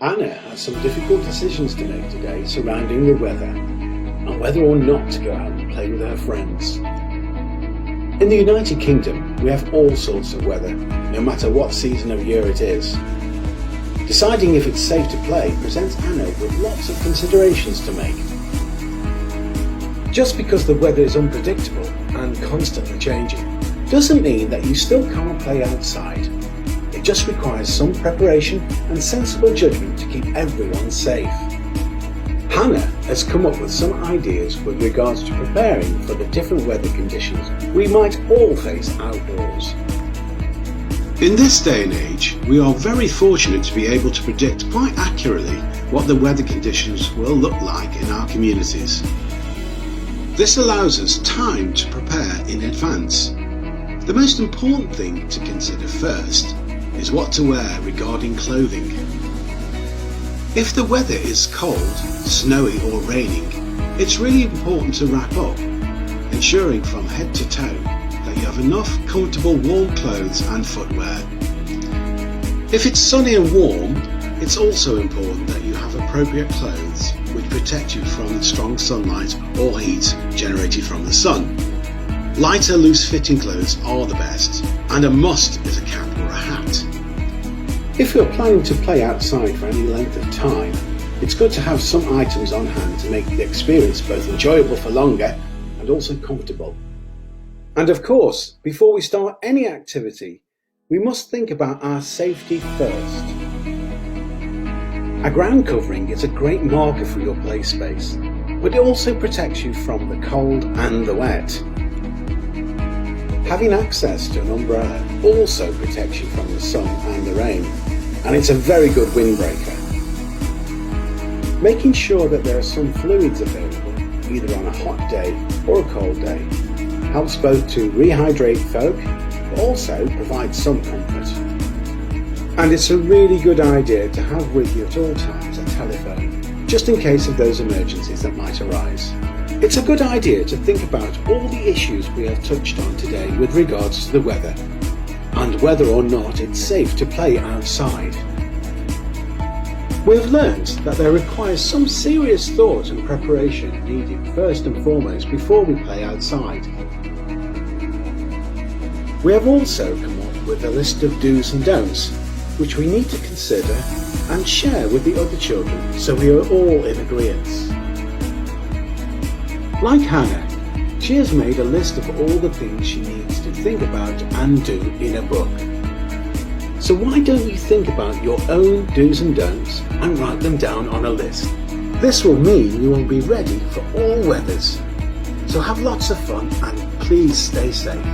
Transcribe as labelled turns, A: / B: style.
A: Anna has some difficult decisions to make today surrounding the weather and whether or not to go out and play with her friends. In the United Kingdom, we have all sorts of weather, no matter what season of year it is. Deciding if it's safe to play presents Anna with lots of considerations to make. Just because the weather is unpredictable and constantly changing doesn't mean that you still can't play outside. It just requires some preparation and sensible judgment to keep everyone safe. Hannah has come up with some ideas with regards to preparing for the different weather conditions we might all face outdoors.
B: In this day and age, we are very fortunate to be able to predict quite accurately what the weather conditions will look like in our communities. This allows us time to prepare in advance. The most important thing to consider first is what to wear regarding clothing. If the weather is cold, snowy or raining, it's really important to wrap up, ensuring from head to toe that you have enough comfortable warm clothes and footwear. If it's sunny and warm, it's also important that you have appropriate clothes which protect you from the strong sunlight or heat generated from the sun. Lighter, loose-fitting clothes are the best, and a must is a cap or a hat.
A: If you're planning to play outside for any length of time, it's good to have some items on hand to make the experience both enjoyable for longer and also comfortable. And of course, before we start any activity, we must think about our safety first. A ground covering is a great marker for your play space, but it also protects you from the cold and the wet. Having access to an umbrella also protects you from the sun and the rain, and it's a very good windbreaker. Making sure that there are some fluids available, either on a hot day or a cold day, helps both to rehydrate folk, but also provide some comfort. And it's a really good idea to have with you at all times a telephone, just in case of those emergencies that might arise. It's a good idea to think about all the issues we have touched on today with regards to the weather, and whether or not it's safe to play outside. We have learned that there requires some serious thought and preparation needed first and foremost before we play outside. We have also come up with a list of do's and don'ts, which we need to consider and share with the other children so we are all in agreement. Like Hannah, she has made a list of all the things she needs to think about and do in a book. So why don't you think about your own do's and don'ts and write them down on a list? This will mean you will be ready for all weathers. So have lots of fun and please stay safe.